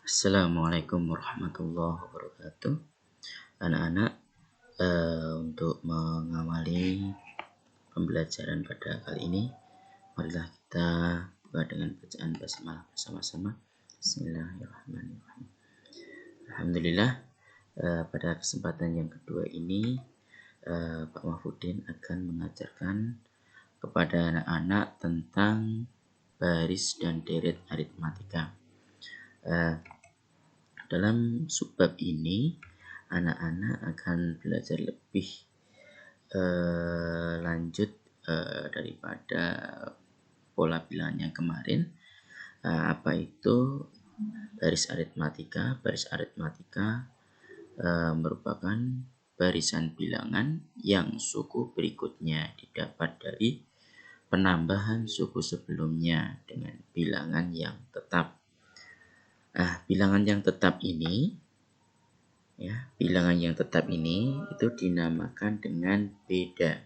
Assalamualaikum warahmatullahi wabarakatuh. Anak-anak, untuk mengawali pembelajaran pada kali ini, marilah kita buka dengan bacaan basmalah bersama-sama. Bismillahirrahmanirrahim. Alhamdulillah, pada kesempatan yang kedua ini, Pak Mahfudin akan mengajarkan kepada anak-anak tentang baris dan deret aritmatika. Dalam subbab ini, anak-anak akan belajar lebih lanjut daripada pola bilangan yang kemarin. Apa itu baris aritmatika? Baris aritmatika merupakan barisan bilangan yang suku berikutnya didapat dari penambahan suku sebelumnya dengan bilangan yang tetap. Bilangan yang tetap ini itu dinamakan dengan beda.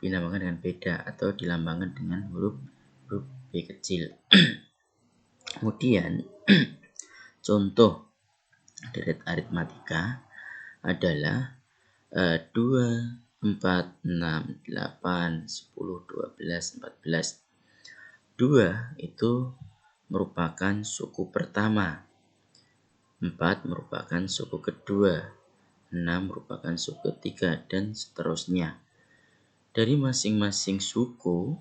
Dinamakan dengan beda atau dilambangkan dengan huruf B kecil. Kemudian contoh deret aritmatika adalah 2, 4, 6, 8, 10, 12, 14. 2 itu merupakan suku pertama, 4 merupakan suku kedua, 6 merupakan suku ketiga, dan seterusnya. Dari masing-masing suku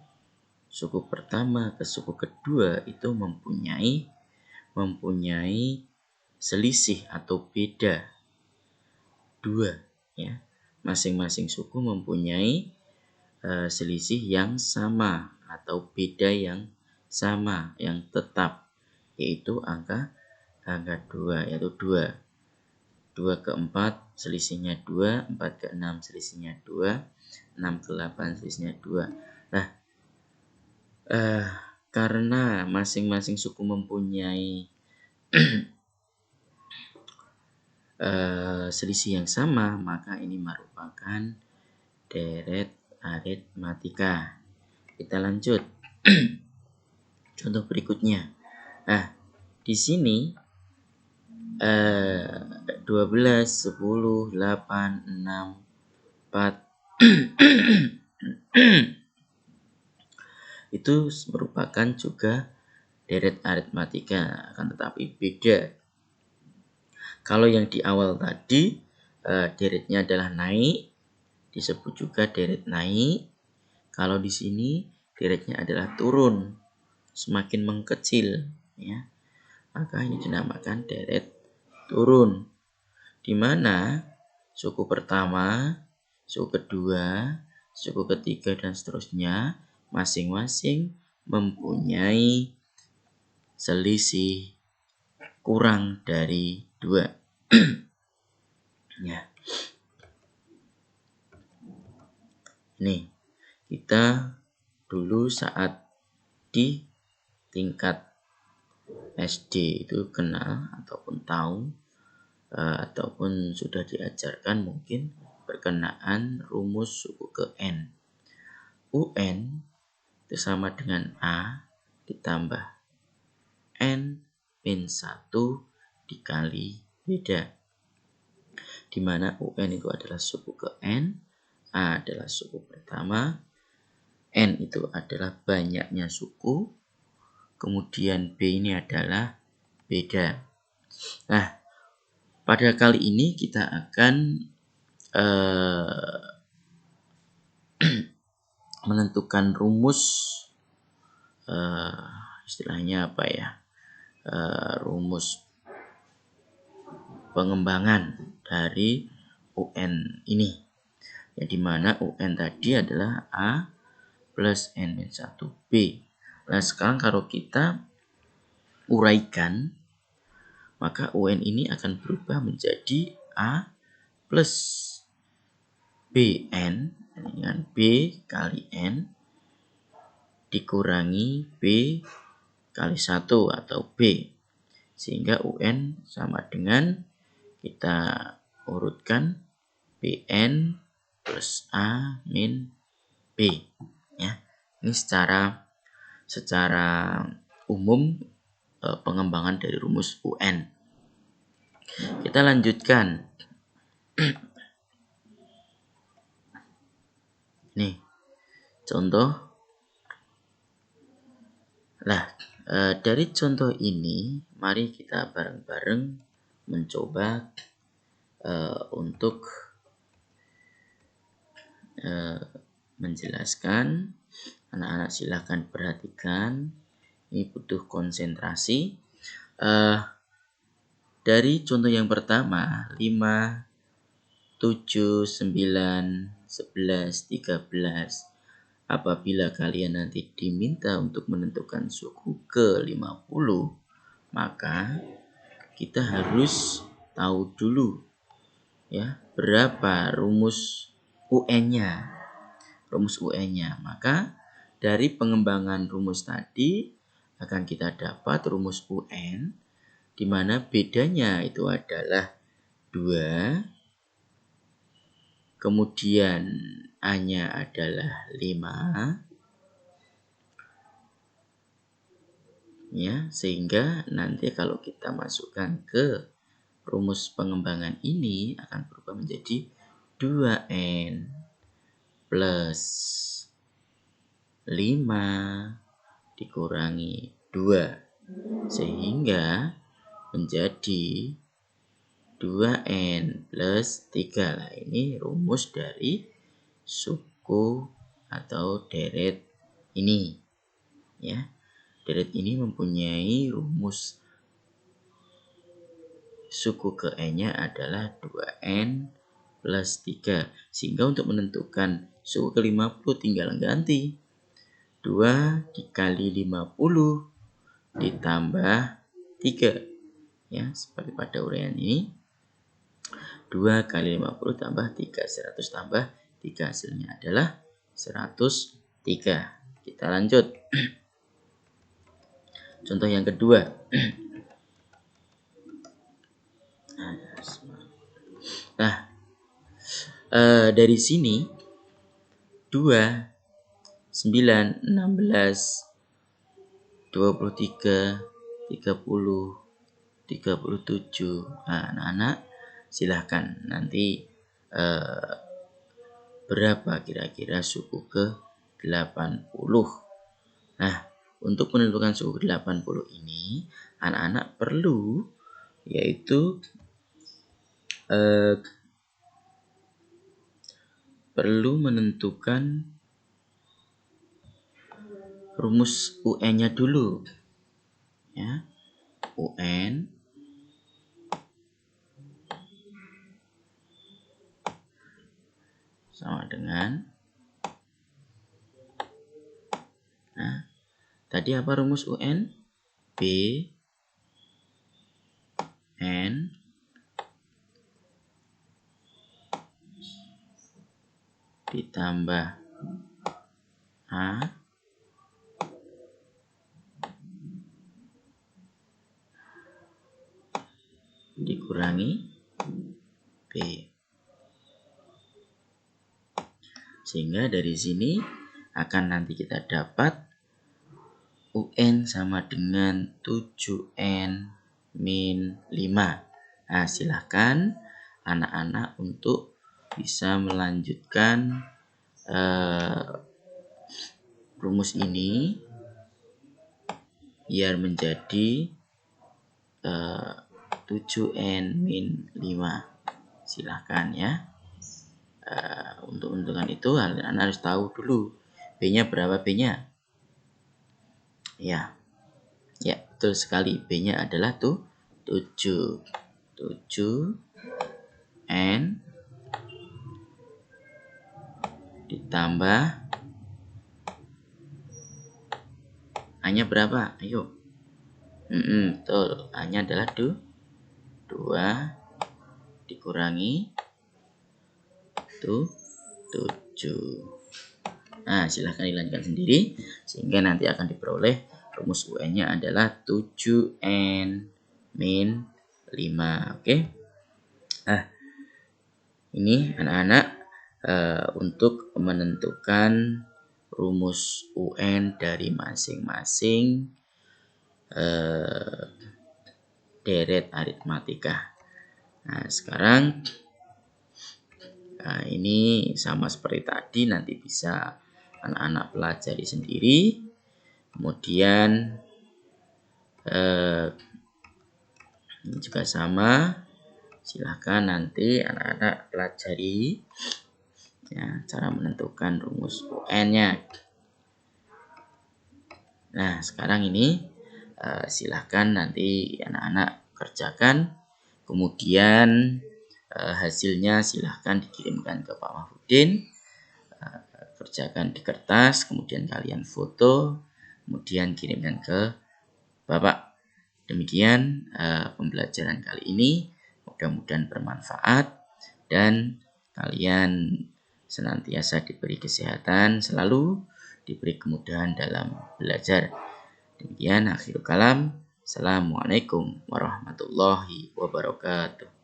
pertama ke suku kedua itu mempunyai selisih atau beda 2, ya. Masing-masing suku mempunyai selisih yang sama atau beda yang sama, yang tetap, yaitu angka 2, yaitu 2. 2 ke 4 selisihnya 2, 4 ke 6 selisihnya 2, 6 ke 8 selisihnya 2. Nah, karena masing-masing suku mempunyai selisih yang sama, maka ini merupakan deret aritmatika. Kita lanjut. Contoh berikutnya. Di sini 12, 10, 8, 6, 4 itu merupakan juga deret aritmatika, akan tetapi beda. Kalau yang di awal tadi deretnya adalah naik, disebut juga deret naik. Kalau di sini deretnya adalah turun, semakin mengkecil, ya. Maka ini dinamakan deret turun, di mana suku pertama, suku kedua, suku ketiga, dan seterusnya masing-masing mempunyai selisih kurang dari 2. Ya. Nih, kita dulu saat di tingkat SD itu kenal ataupun tahu ataupun sudah diajarkan mungkin berkenaan rumus suku ke N. UN itu sama dengan A ditambah N min 1 dikali beda, di mana UN itu adalah suku ke N, A adalah suku pertama, N itu adalah banyaknya suku, kemudian B ini adalah beda. Nah, pada kali ini kita akan menentukan rumus, istilahnya apa ya, rumus pengembangan dari UN ini, ya, di mana UN tadi adalah A plus N min 1 B. Nah, sekarang kalau kita uraikan, maka UN ini akan berubah menjadi A plus BN dengan B kali N dikurangi B kali 1 atau B, sehingga UN sama dengan, kita urutkan, BN plus A min B, ya. Ini secara umum pengembangan dari rumus UN. Kita lanjutkan. Nih, contoh. Nah, dari contoh ini, mari kita bareng-bareng mencoba untuk menjelaskan. Anak-anak silahkan perhatikan. Ini butuh konsentrasi. Dari contoh yang pertama, 5, 7, 9, 11, 13. Apabila kalian nanti diminta untuk menentukan suku ke-50, maka kita harus tahu dulu ya berapa rumus UN-nya. Rumus UN-nya. Maka dari pengembangan rumus tadi akan kita dapat rumus UN di mana bedanya itu adalah 2, kemudian A-nya adalah 5, ya, sehingga nanti kalau kita masukkan ke rumus pengembangan ini akan berubah menjadi 2N plus 5 dikurangi 2, sehingga menjadi 2N plus 3. Nah, ini rumus dari suku atau deret ini. Ya, deret ini mempunyai rumus suku ke N-nya adalah 2N plus 3. Sehingga untuk menentukan suku ke-50 tinggal ganti 2 dikali 50 ditambah 3. Ya, seperti pada uraian ini. 2 kali 50 tambah 3. 100 tambah 3 hasilnya adalah 103. Kita lanjut. Contoh yang kedua. Nah, dari sini 2, 9, 16, 23, 30, 37. Nah, anak-anak silahkan nanti berapa kira-kira suku ke-80. Nah, untuk menentukan suku ke-80 ini anak-anak perlu yaitu perlu menentukan rumus UN-nya dulu. Ya. UN sama dengan, nah, tadi apa rumus UN? B N ditambah A dikurangi B. Sehingga dari sini akan nanti kita dapat UN sama dengan 7N min 5. Nah, silahkan anak-anak untuk bisa melanjutkan rumus ini biar menjadi 7N min 5. Silahkan ya. Untuk menentukan itu anak harus tahu dulu B-nya berapa B-nya. Ya, betul sekali. B-nya adalah 7. 7 N ditambah A-nya berapa? Ayo. Betul. A-nya adalah 2 dikurangi 7. Nah, silahkan dilanjutkan sendiri sehingga nanti akan diperoleh rumus UN-nya adalah 7N min 5. Oke. Nah, ini anak-anak untuk menentukan rumus UN dari masing-masing deret aritmatika. Nah, sekarang ini sama seperti tadi, nanti bisa anak-anak pelajari sendiri. Kemudian ini juga sama, silahkan nanti anak-anak pelajari ya, cara menentukan rumus UN-nya. Nah, sekarang ini silahkan nanti anak-anak kerjakan, kemudian hasilnya silahkan dikirimkan ke Pak Mahfudin. Kerjakan di kertas, kemudian kalian foto, kemudian kirimkan ke Bapak. Demikian pembelajaran kali ini, mudah-mudahan bermanfaat dan kalian senantiasa diberi kesehatan, selalu diberi kemudahan dalam belajar. Demikian akhirul kalam. Assalamualaikum warahmatullahi wabarakatuh.